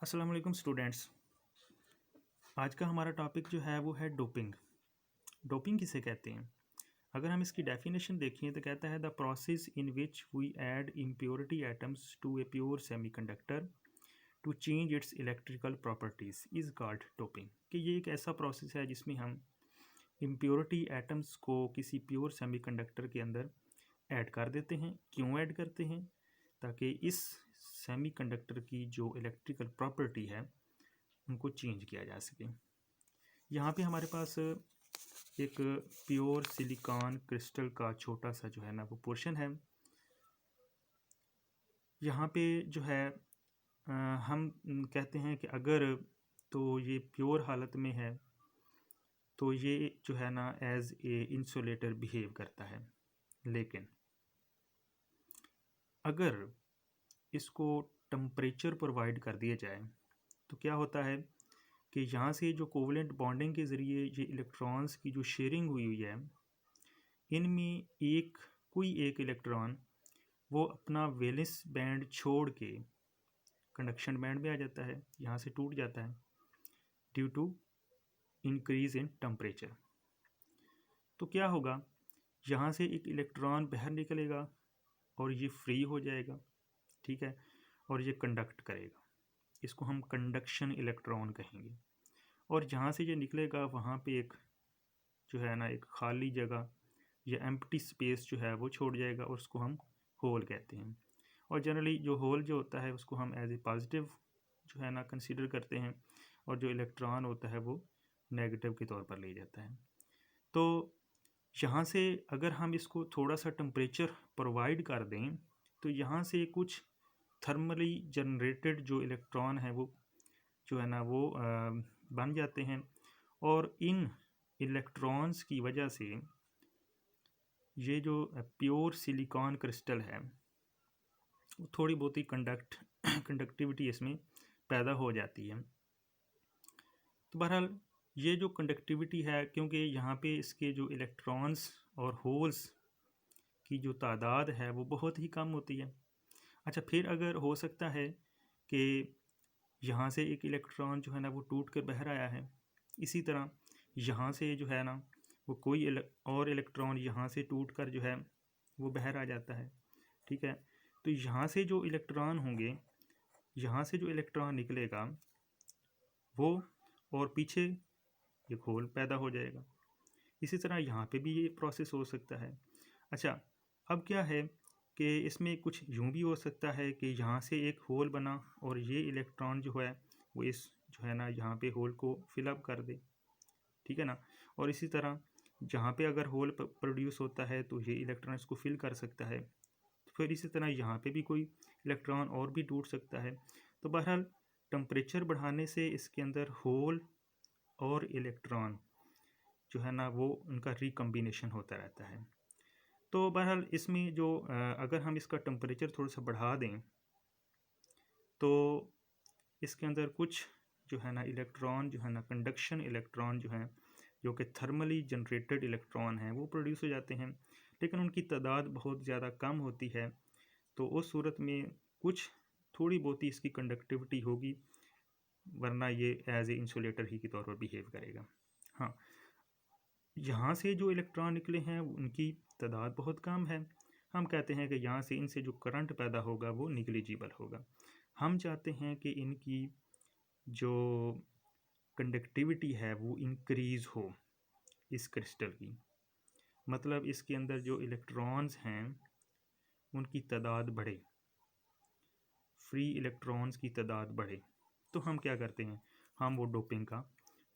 अस्सलाम वालेकुम स्टूडेंट्स। आज का हमारा टॉपिक जो है वो है डोपिंग। डोपिंग किसे कहते हैं? अगर हम इसकी डेफिनेशन देखें तो कहता है the process in which we add impurity atoms to a pure semiconductor to change its electrical properties is called doping. कि ये एक ऐसा प्रोसेस है जिसमें हम इम्प्योरिटी एटम्स को किसी प्योर सेमीकंडक्टर के अंदर ऐड कर देते हैं। क्यों ऐड करते हैं? ताकि इस सेमीकंडक्टर की जो इलेक्ट्रिकल प्रॉपर्टी है उनको चेंज किया जा सके। यहाँ पे हमारे पास एक प्योर सिलिकॉन क्रिस्टल का छोटा सा जो है ना वो पोर्शन है। यहाँ पे जो है हम कहते हैं कि अगर तो ये प्योर हालत में है तो ये जो है ना एज ए इंसुलेटर बिहेव करता है। लेकिन अगर इसको टेम्परेचर प्रोवाइड कर दिया जाए तो क्या होता है कि यहाँ से जो कोवलेंट बॉन्डिंग के ज़रिए ये इलेक्ट्रॉन्स की जो शेयरिंग हुई हुई है, इनमें कोई एक इलेक्ट्रॉन वो अपना वैलेंस बैंड छोड़ के कंडक्शन बैंड में आ जाता है, यहाँ से टूट जाता है due to increase in temperature. तो क्या होगा, यहाँ से एक इलेक्ट्रॉन बाहर निकलेगा और ये फ्री हो जाएगा, ठीक है, और ये कंडक्ट करेगा। इसको हम कंडक्शन इलेक्ट्रॉन कहेंगे। और जहाँ से ये निकलेगा वहाँ पे एक जो है ना एक खाली जगह या एम्प्टी स्पेस जो है वो छोड़ जाएगा और उसको हम होल कहते हैं। और जनरली जो होल जो होता है उसको हम एज ए पॉजिटिव जो है ना कंसीडर करते हैं, और जो इलेक्ट्रॉन होता है वो नेगेटिव के तौर पर ले जाता है। तो यहाँ से अगर हम इसको थोड़ा सा टेम्परेचर प्रोवाइड कर दें तो यहाँ से कुछ थर्मली जनरेटेड जो इलेक्ट्रॉन है वो जो है ना वो बन जाते हैं, और इन इलेक्ट्रॉन्स की वजह से ये जो प्योर सिलिकॉन क्रिस्टल है वो थोड़ी बहुत ही कंडक्टिविटी इसमें पैदा हो जाती है। तो बहरहाल ये जो कंडक्टिविटी है, क्योंकि यहाँ पे इसके जो इलेक्ट्रॉन्स और होल्स की जो तादाद है वो बहुत ही कम होती है। अच्छा, फिर अगर हो सकता है कि यहाँ से एक इलेक्ट्रॉन जो है ना वो टूट कर बाहर आया है, इसी तरह यहाँ से जो है ना वो कोई और इलेक्ट्रॉन यहाँ से टूट कर जो है वो बाहर आ जाता है, ठीक है। तो यहाँ से जो इलेक्ट्रॉन होंगे, यहाँ से जो इलेक्ट्रॉन निकलेगा वो और पीछे एक होल पैदा हो जाएगा। इसी तरह यहाँ पे भी ये प्रोसेस हो सकता है। अच्छा, अब क्या है कि इसमें कुछ यूँ भी हो सकता है कि यहाँ से एक होल बना और ये इलेक्ट्रॉन जो है वो इस जो है ना यहाँ पे होल को फिलअप कर दे, ठीक है ना। और इसी तरह जहाँ पे अगर होल प्रोड्यूस होता है तो ये इलेक्ट्रॉन इसको फिल कर सकता है। फिर इसी तरह यहाँ पे भी कोई इलेक्ट्रॉन और भी टूट सकता है। तो बहरहाल टेम्परेचर बढ़ाने से इसके अंदर होल और इलेक्ट्रॉन जो है ना वो उनका रिकम्बिनेशन होता रहता है। तो बहरहाल इसमें जो अगर हम इसका टेम्परेचर थोड़ा सा बढ़ा दें तो इसके अंदर कुछ जो है ना इलेक्ट्रॉन जो है ना कंडक्शन इलेक्ट्रॉन जो हैं, जो कि थर्मली जनरेटेड इलेक्ट्रॉन हैं, वो प्रोड्यूस हो जाते हैं, लेकिन उनकी तादाद बहुत ज़्यादा कम होती है। तो उस सूरत में कुछ थोड़ी बहुत ही इसकी कंडक्टिविटी होगी, वरना ये एज ए इंसुलेटर ही के तौर पर बिहेव करेगा। हाँ, यहाँ से जो इलेक्ट्रॉन निकले हैं उनकी तादाद बहुत कम है। हम कहते हैं कि यहाँ से इनसे जो करंट पैदा होगा वो निग्लिजिबल होगा। हम चाहते हैं कि इनकी जो कंडक्टिविटी है वो इंक्रीज़ हो इस क्रिस्टल की, मतलब इसके अंदर जो इलेक्ट्रॉन्स हैं उनकी तादाद बढ़े, फ्री इलेक्ट्रॉन्स की तादाद बढ़े। तो हम क्या करते हैं, हम वो डोपिंग का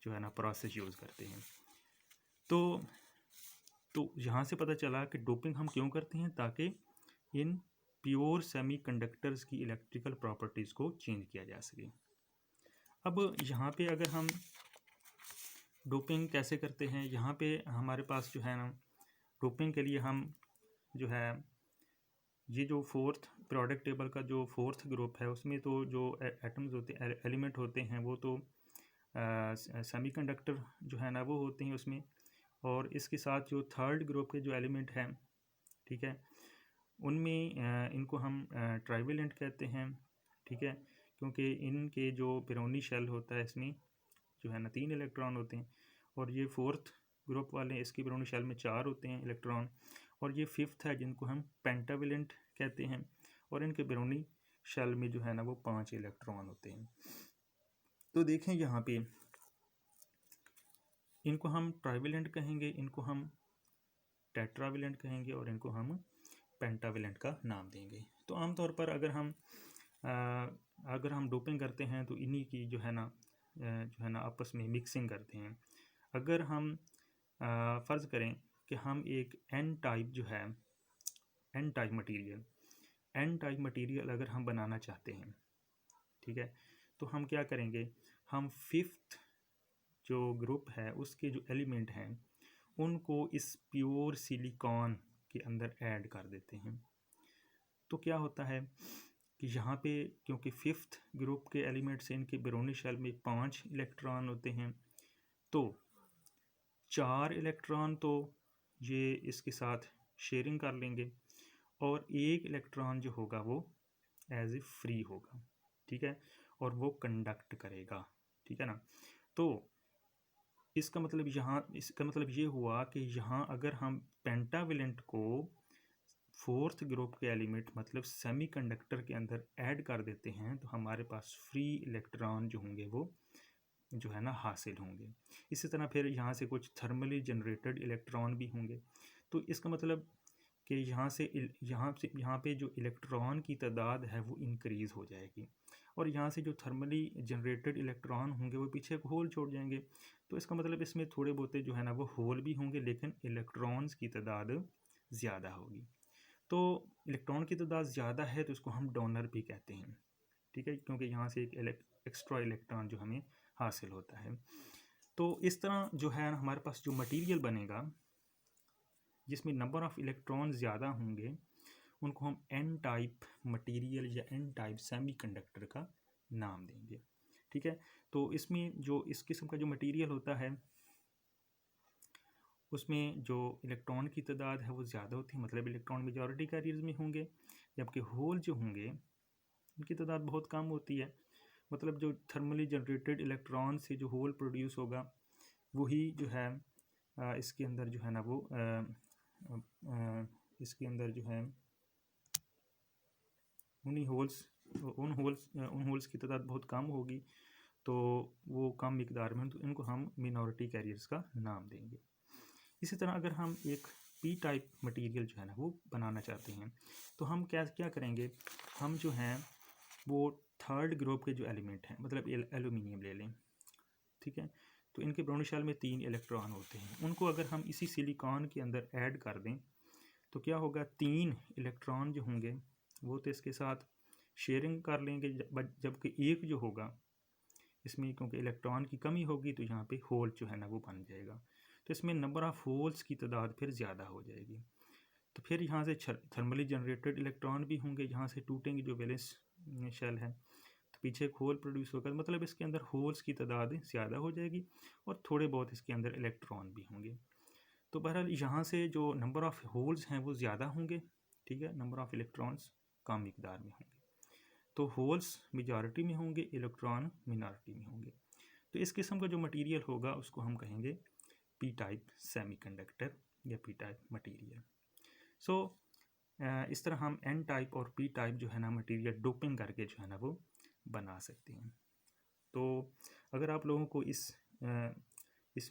जो है ना प्रोसेस यूज़ करते हैं। तो यहाँ से पता चला कि डोपिंग हम क्यों करते हैं, ताकि इन प्योर सेमीकंडक्टर्स की इलेक्ट्रिकल प्रॉपर्टीज़ को चेंज किया जा सके। अब यहाँ पे अगर हम डोपिंग कैसे करते हैं, यहाँ पे हमारे पास जो है ना डोपिंग के लिए हम जो है ये जो फोर्थ प्रोडक्ट टेबल का जो फोर्थ ग्रुप है उसमें तो जो एटम्स होते हैं, एलिमेंट होते हैं, वो तो सेमीकंडक्टर जो है ना वो होते हैं उसमें। और इसके साथ जो थर्ड ग्रुप के जो एलिमेंट हैं, ठीक है, उनमें इनको हम ट्राइवेलेंट कहते हैं, ठीक है, क्योंकि इनके जो पिरोनी शेल होता है इसमें जो है ना 3 इलेक्ट्रॉन होते हैं, और ये फोर्थ ग्रुप वाले इसकी पिरोनी शेल में 4 होते हैं इलेक्ट्रॉन, और ये फिफ्थ है जिनको हम पेंटावेलेंट कहते हैं, और इनके पिरोनी शेल में जो है ना वो 5 इलेक्ट्रॉन होते हैं। तो देखें यहाँ पे इनको हम ट्राइवेलेंट कहेंगे, इनको हम टेट्रावेलेंट कहेंगे, और इनको हम पेंटावेलेंट का नाम देंगे। तो आमतौर पर अगर हम डोपिंग करते हैं तो इन्हीं की जो है ना आपस में मिक्सिंग करते हैं। अगर हम फ़र्ज़ करें कि हम एक एन टाइप मटेरियल अगर हम बनाना चाहते हैं, ठीक है, तो हम क्या करेंगे, हम फिफ्थ जो ग्रुप है उसके जो एलिमेंट हैं उनको इस प्योर सिलिकॉन के अंदर ऐड कर देते हैं। तो क्या होता है कि यहाँ पे क्योंकि फिफ्थ ग्रुप के एलिमेंट से इनके बेरोनी शेल में 5 इलेक्ट्रॉन होते हैं, तो 4 इलेक्ट्रॉन तो ये इसके साथ शेयरिंग कर लेंगे, और 1 इलेक्ट्रॉन जो होगा वो एज ए फ्री होगा, ठीक है, और वो कंडक्ट करेगा, ठीक है ना। तो इसका मतलब ये हुआ कि यहाँ अगर हम पेंटावेलेंट को फोर्थ ग्रुप के एलिमेंट मतलब सेमीकंडक्टर के अंदर ऐड कर देते हैं तो हमारे पास फ्री इलेक्ट्रॉन जो होंगे वो जो है ना हासिल होंगे। इसी तरह फिर यहाँ से कुछ थर्मली जनरेटेड इलेक्ट्रॉन भी होंगे। तो इसका मतलब कि यहाँ पे जो इलेक्ट्रॉन की तादाद है वो इंक्रीज़ हो जाएगी, और यहाँ से जो थर्मली जनरेटेड इलेक्ट्रॉन होंगे वो पीछे एक होल छोड़ जाएंगे। तो इसका मतलब इसमें थोड़े बहुते जो है ना वो होल भी होंगे, लेकिन इलेक्ट्रॉन्स की तादाद ज़्यादा होगी। तो इलेक्ट्रॉन की तादाद ज़्यादा है तो इसको हम डोनर भी कहते हैं, ठीक है, क्योंकि यहाँ से एक एक्स्ट्रा इलेक्ट्रॉन जो हमें हासिल होता है। तो इस तरह जो है हमारे पास जो मटेरियल बनेगा जिसमें नंबर ऑफ़ इलेक्ट्रॉन ज़्यादा होंगे उनको हम एन टाइप मटेरियल या एन टाइप सेमीकंडक्टर का नाम देंगे, ठीक है। तो इसमें जो इस किस्म का जो मटेरियल होता है उसमें जो इलेक्ट्रॉन की तादाद है वो ज़्यादा होती है, मतलब इलेक्ट्रॉन मेजॉरिटी कैरियर्स में होंगे, जबकि होल जो होंगे उनकी तादाद बहुत कम होती है। मतलब जो थर्मली जनरेटेड इलेक्ट्रॉन से जो होल प्रोड्यूस होगा वही जो है इसके अंदर जो है ना वो इसके अंदर जो है उन होल्स की तादाद बहुत कम होगी, तो वो कम मिकदार में, तो इनको हम मिनॉरिटी कैरियर्स का नाम देंगे। इसी तरह अगर हम एक पी टाइप मटेरियल जो है ना वो बनाना चाहते हैं तो हम क्या करेंगे, हम जो हैं वो थर्ड ग्रुप के जो एलिमेंट हैं मतलब एल्यूमिनियम ले लें, ठीक है। तो इनके ब्राउन शेल में 3 इलेक्ट्रॉन होते हैं, उनको अगर हम इसी सिलिकॉन के अंदर ऐड कर दें तो क्या होगा, 3 इलेक्ट्रॉन जो होंगे वो तो इसके साथ शेयरिंग कर लेंगे, जबकि एक जो होगा इसमें क्योंकि इलेक्ट्रॉन की कमी होगी तो यहाँ पे होल जो है ना वो बन जाएगा, तो इसमें नंबर ऑफ़ होल्स की तादाद फिर ज़्यादा हो जाएगी। तो फिर यहाँ से थर्मली जनरेटेड इलेक्ट्रॉन भी होंगे, यहाँ से टूटेंगे जो वैलेंस शेल है, तो पीछे एक होल प्रोड्यूस होगा, मतलब इसके अंदर होल्स की तादाद ज़्यादा हो जाएगी और थोड़े बहुत इसके अंदर इलेक्ट्रॉन भी होंगे। तो बहरहाल यहाँ से जो नंबर ऑफ़ होल्स हैं वो ज़्यादा होंगे, ठीक है, नंबर ऑफ़ इलेक्ट्रॉन्स कम मिकदार में होंगे। तो होल्स मेजॉरिटी में होंगे, इलेक्ट्रॉन मिनॉरिटी में होंगे। तो इस किस्म का जो मटेरियल होगा उसको हम कहेंगे पी टाइप सेमीकंडक्टर या पी टाइप मटेरियल। सो इस तरह हम एन टाइप और पी टाइप जो है ना मटेरियल डोपिंग करके जो है ना वो बना सकते हैं। तो अगर आप लोगों को इस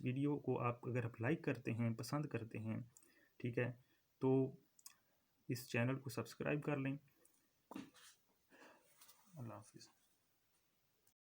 वीडियो को आप अगर आप लाइक करते हैं, पसंद करते हैं, ठीक है, तो इस चैनल को सब्सक्राइब कर लें। अल्लाह हाफिज़।